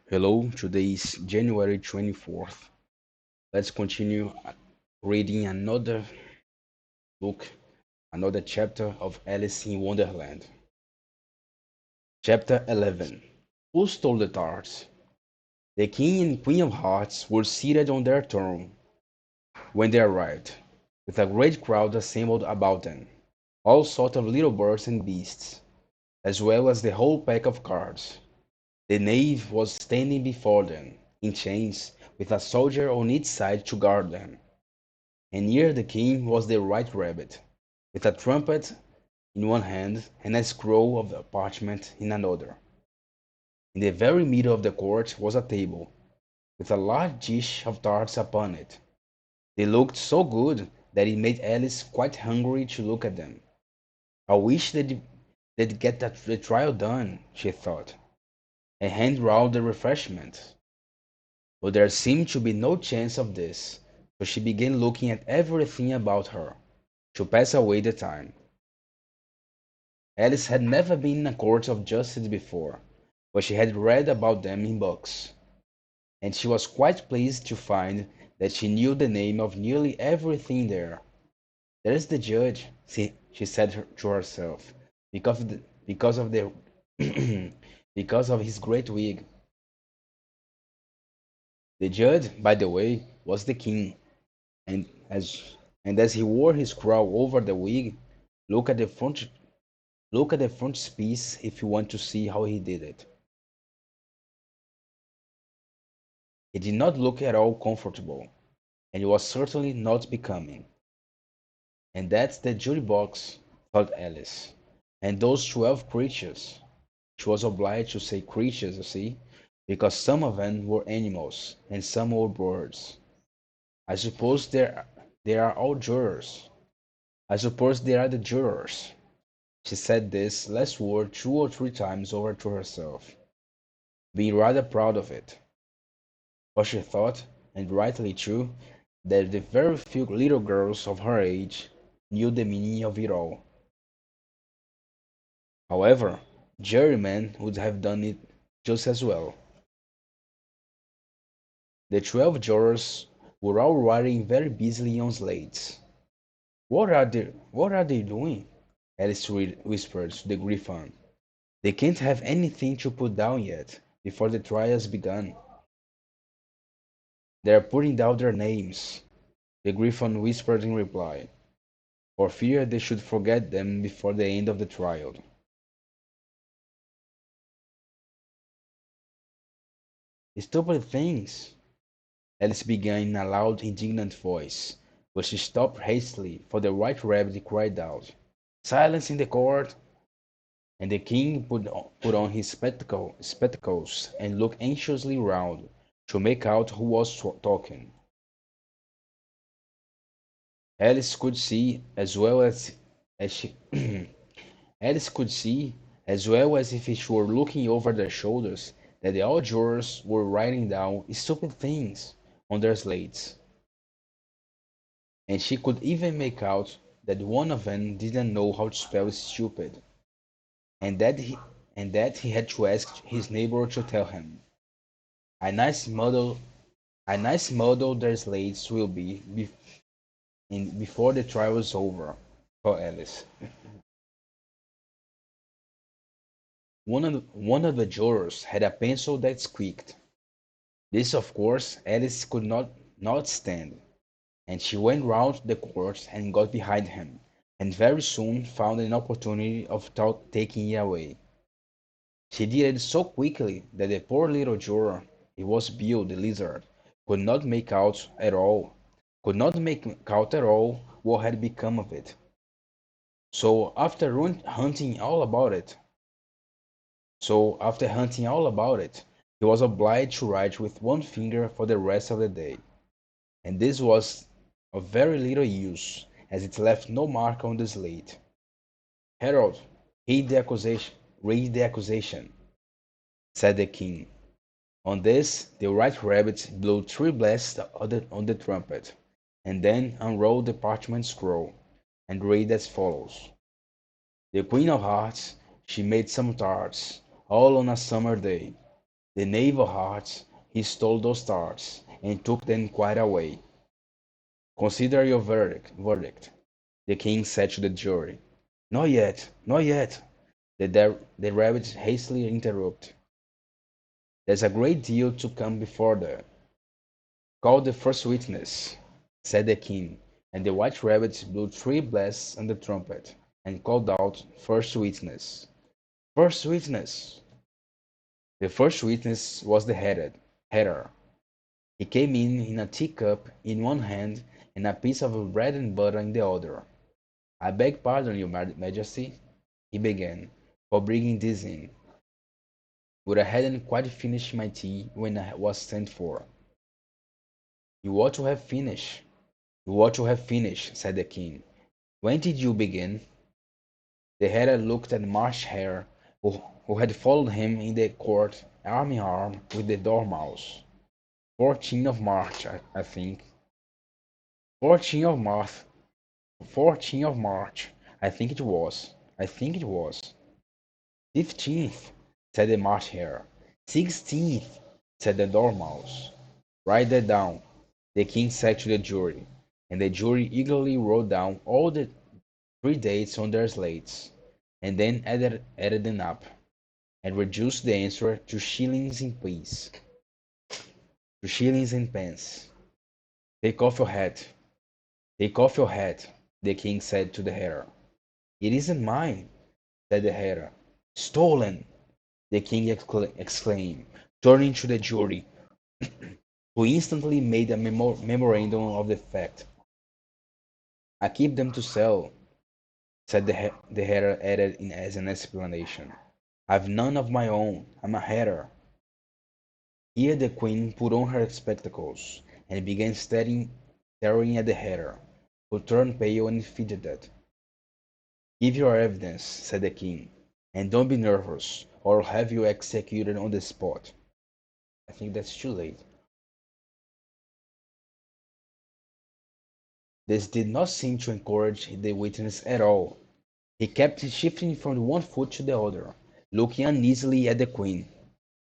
Hello, today is January 24th. Let's continue reading another book, another chapter of Alice in Wonderland. Chapter 11. Who stole the tarts? The King and Queen of Hearts were seated on their throne when they arrived, with a great crowd assembled about them, all sorts of little birds and beasts, as well as the whole pack of cards. The knave was standing before them, in chains, with a soldier on each side to guard them. And near the king was the white rabbit, with a trumpet in one hand and a scroll of parchment in another. In the very middle of the court was a table, with a large dish of tarts upon it. They looked so good that it made Alice quite hungry to look at them. I wish they'd get the trial done, she thought, and hand round the refreshment. But there seemed to be no chance of this, so she began looking at everything about her, to pass away the time. Alice had never been in a court of justice before, but she had read about them in books, and she was quite pleased to find that she knew the name of nearly everything there. "There's the judge," she said to herself, because of the because of his great wig. The judge, by the way, was the king, and as he wore his crown over the wig, look at the front look at the frontispiece if you want to see how he did it. He did not look at all comfortable, and it was certainly not becoming. And that's the jury box, thought Alice. And those 12 creatures. She was obliged to say creatures, you see, because some of them were animals and some were birds. I suppose they are all jurors. I suppose they are the jurors. She said this last word 2 or 3 times over to herself, being rather proud of it. For she thought, and rightly too, that the very few little girls of her age knew the meaning of it all. However, jurymen would have done it just as well. The 12 jurors were all writing very busily on slates. What are they doing?" Alice whispered to the Griffin. "They can't have anything to put down yet, before the trial's begun." "They're putting down their names," the Griffin whispered in reply, "for fear they should forget them before the end of the trial." "Stupid things!" Alice began in a loud, indignant voice, but she stopped hastily, for the White Rabbit cried out, "Silence in the court!" And the king put on his spectacles and looked anxiously round to make out who was talking. Alice could see as well as she Alice could see as well as if she were looking over their shoulders that the all jurors were writing down stupid things on their slates, and she could even make out that one of them didn't know how to spell stupid, and that he had to ask his neighbor to tell him. A nice model a nice model their slates will before the trial is over, thought Alice. One of the jurors had a pencil that squeaked. This, of course, Alice could not stand, and she went round the court and got behind him, and very soon found an opportunity of taking it away. She did it so quickly that the poor little juror, it was Bill the lizard, could not make out at all, what had become of it. So after hunting all about it, he was obliged to write with one finger for the rest of the day, and this was of very little use, as it left no mark on the slate. "Herald, read the accusation," said the king. On this, the White Rabbit blew 3 blasts on the trumpet, and then unrolled the parchment scroll, and read as follows: "The Queen of Hearts, she made some tarts, all on a summer day. The knave of hearts, he stole those tarts, and took them quite away. Consider your verdict, the king said to the jury. Not yet, not yet, the rabbit hastily interrupted. There's a great deal to come before the. Call the first witness, said the king, and the white rabbit blew three blasts on the trumpet, and called out, First witness! First witness! The first witness was the hatter. He came in a teacup in one hand and a piece of bread and butter in the other. I beg pardon, your majesty, he began, for bringing this in, but I hadn't quite finished my tea when I was sent for. You ought to have finished. You ought to have finished, said the king. When did you begin? The hatter looked at March Hare, who had followed him in the court arm in arm with the Dormouse. 14th of March, I think. 14th of March. 14th of March. I think it was. I think it was. 15th, said the March Hare. 16th, said the Dormouse. Write that down, the king said to the jury, and the jury eagerly wrote down all the 3 dates on their slates, and then added them up, and reduced the answer to shillings and pence. To shillings and pence. Take off your hat. Take off your hat, the king said to the hatter. It isn't mine, said the hatter. Stolen, the king exclaimed, turning to the jury, who instantly made a memorandum of the fact. I keep them to sell, said the hatter added as an explanation. I've none of my own. I'm a hatter. Here the queen put on her spectacles and began staring at the hatter, who turned pale and fidgeted. Give your evidence, said the king, and don't be nervous, or I'll have you executed on the spot. I think that's too late. This did not seem to encourage the witness at all. He kept shifting from one foot to the other, looking uneasily at the queen,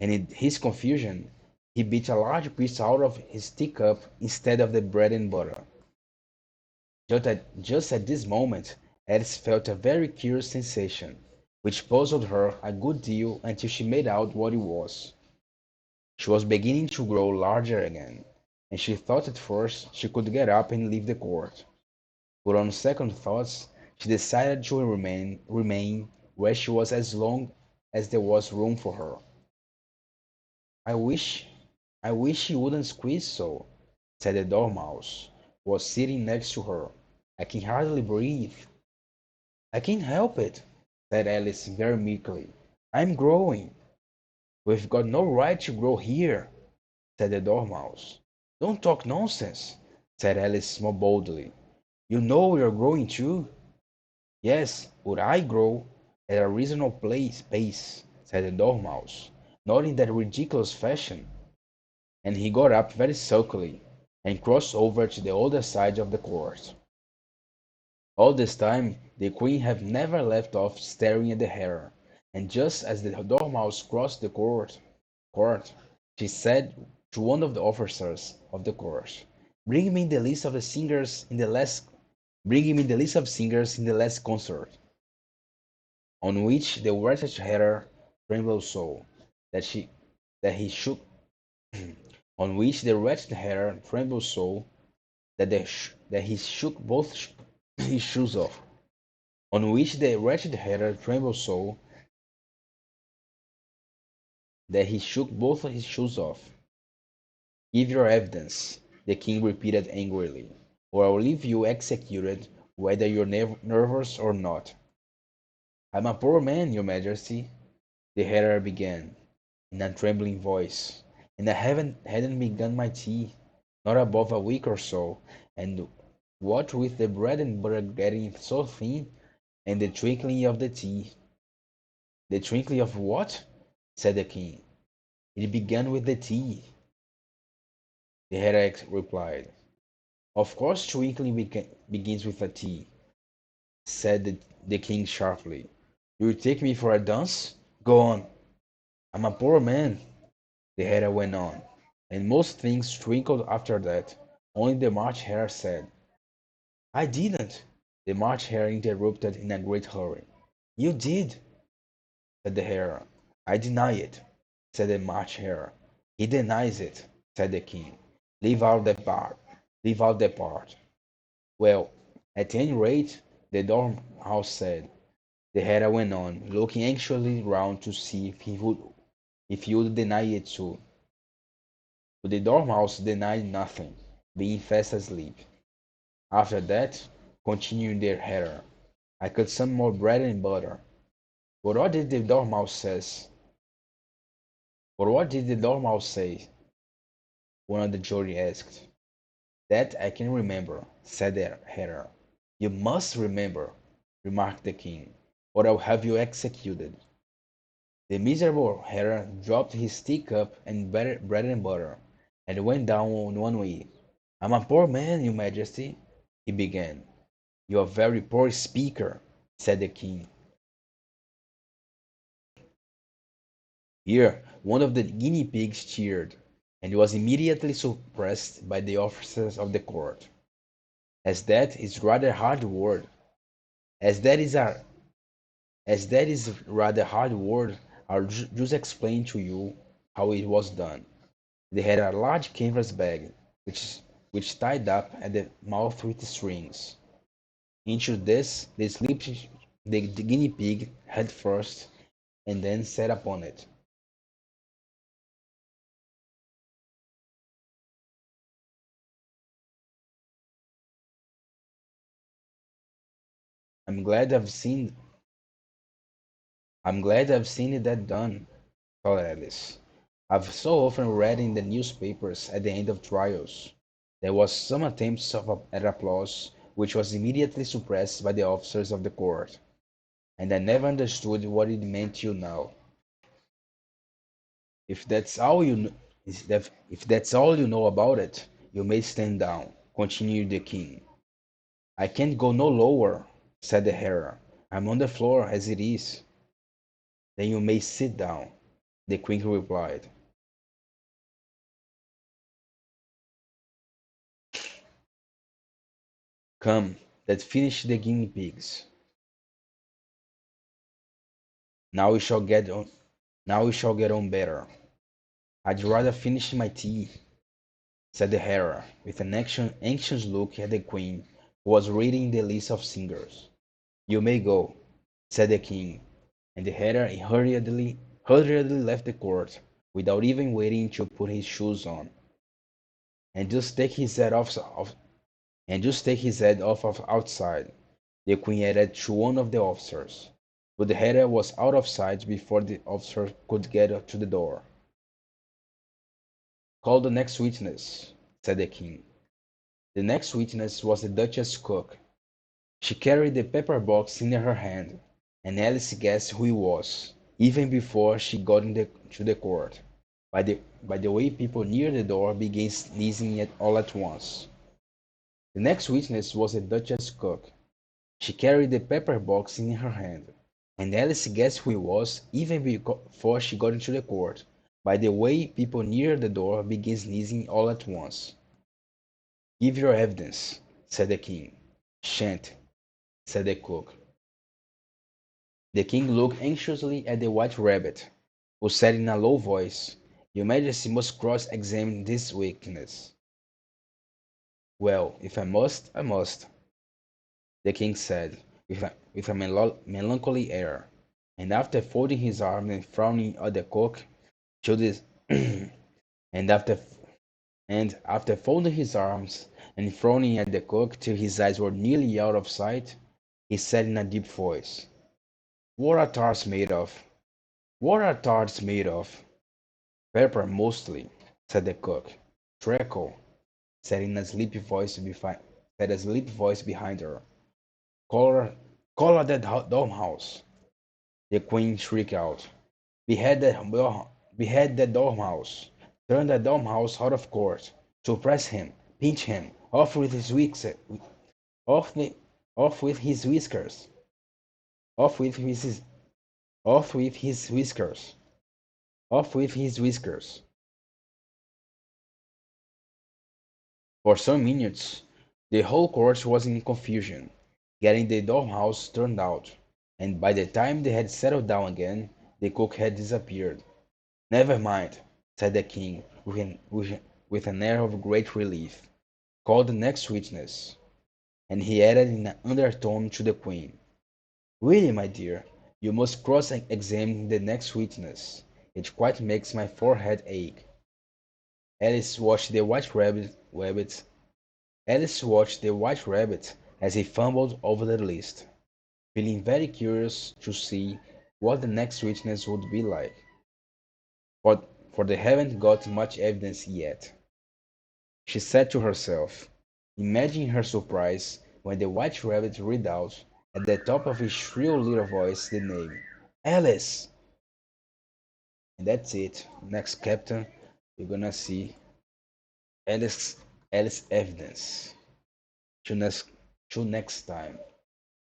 and in his confusion he bit a large piece out of his teacup instead of the bread and butter. Just at this moment Alice felt a very curious sensation, which puzzled her a good deal until she made out what it was. She was beginning to grow larger again, and she thought at first she could get up and leave the court. But on second thoughts she decided to remain where she was as long as there was room for her. "I wish I wish you wouldn't squeeze so," said the Dormouse, who was sitting next to her. "I can hardly breathe." "I can't help it," said Alice very meekly. "I'm growing." "We've got no right to grow here," said the Dormouse. "Don't talk nonsense," said Alice more boldly. "You know we are growing too." "Yes, but I grow at a reasonable pace," said the Dormouse, "not in that ridiculous fashion." And he got up very sulkily, and crossed over to the other side of the court. All this time the queen had never left off staring at the hatter, and just as the Dormouse crossed the court, she said to one of the officers of the court, "Bring me the list of the singers in the last Bring me the list of singers in the last concert." On which the wretched hatter trembled so that she that he shook on which the wretched hatter trembled so that he shook both his shoes off. On which the wretched hatter trembled so that he shook both his shoes off. "Give your evidence," the king repeated angrily, "or I'll leave you executed whether you're nervous or not." "I'm a poor man, your majesty," the hatter began, in a trembling voice, "and I hadn't begun my tea, not above a week or so, and what with the bread and butter getting so thin, and the twinkling of the tea." "The twinkling of what?" said the king. "It began with the tea," the hatter replied. "Of course twinkling begins with a T," said the king sharply. "Do you take me for a dunce? Go on." "I'm a poor man." the hatter went on, and most things twinkled after that. Only the March Hare said, I didn't. The March Hare interrupted in a great hurry. You did, said the hare. I deny it, said the March Hare. He denies it, said the king. Leave out that part. Leave out that part. Well, at any rate, the dormouse said. The hare went on, looking anxiously round to see if he would deny it too. But the dormouse denied nothing, being fast asleep. After that, continued the hare, I cut some more bread and butter. But what did the dormouse says? But what did the dormouse say? One of the jury asked. That I can remember, said the hare. You must remember, remarked the king, or I'll have you executed. The miserable hare dropped his teacup and bread and butter, and went down on one knee. I'm a poor man, your majesty, he began. You're a very poor speaker, said the king. Here, one of the guinea pigs cheered, and was immediately suppressed by the officers of the court. As that is rather hard word, as that is a as that is rather hard word, I'll just explain to you how it was done. They had a large canvas bag, which tied up at the mouth with strings. Into this they slipped the guinea pig head first, and then sat upon it. I'm glad I've seen I'm glad I've seen that done, thought Alice. I've so often read in the newspapers at the end of trials. There was some attempts at applause, which was immediately suppressed by the officers of the court, and I never understood what it meant till now. If that's all you kn- if that's all you know about it, you may stand down, continued the king. I can't go no lower, said the hare. I'm on the floor as it is. Then you may sit down, the queen replied. Come, let's finish the guinea pigs. Now we shall get on now we shall get on better. I'd rather finish my tea, said the hare, with an anxious look at the queen, who was reading the list of singers. You may go, said the king, and the hare hurriedly left the court, without even waiting to put his shoes on, and just take his head off outside. The queen added to one of the officers, but the hare was out of sight before the officer could get to the door. Call the next witness, said the king. The next witness was the Duchess' cook. She carried the pepper box in her hand, and Alice guessed who it was, even before she got to the court, by the way people near the door began sneezing all at once. The next witness was the Duchess' cook. She carried the pepper box in her hand, and Alice guessed who it was, even before she got into the court, by the way people near the door began sneezing all at once. Give your evidence, said the king. Shan't, said the cook. The king looked anxiously at the white rabbit, who said in a low voice, Your Majesty must cross-examine this witness. Well, if I must, I must, the king said, with a melancholy air, and after folding his arms and frowning at the cook, till this, and after folding his arms and frowning at the cook till his eyes were nearly out of sight, he said in a deep voice, What are tarts made of? What are tarts made of? Pepper mostly, said the cook. Treacle, said in a sleepy voice behind her. Call her that dormouse. The queen shrieked out. Behead that dormouse. Turn that dormouse out of court. Suppress him. Pinch him. Off, the, off with his whiskers. Off with his, off with his whiskers. Off with his whiskers. For some minutes, the whole court was in confusion, getting the dollhouse turned out, and by the time they had settled down again, the cook had disappeared. "Never mind," said the king, with an air of great relief. "Call the next witness." And he added in an undertone to the queen, "Really, my dear, you must cross-examine the next witness. It quite makes my forehead ache." Alice watched the white rabbit Alice watched the white rabbit as he fumbled over the list, feeling very curious to see what the next witness would be like, for, for they haven't got much evidence yet. She said to herself, imagining her surprise when the white rabbit read out at the top of his shrill little voice the name, Alice! And that's it. Next chapter, you're gonna see Alice, Alice evidence. Till next, till next time.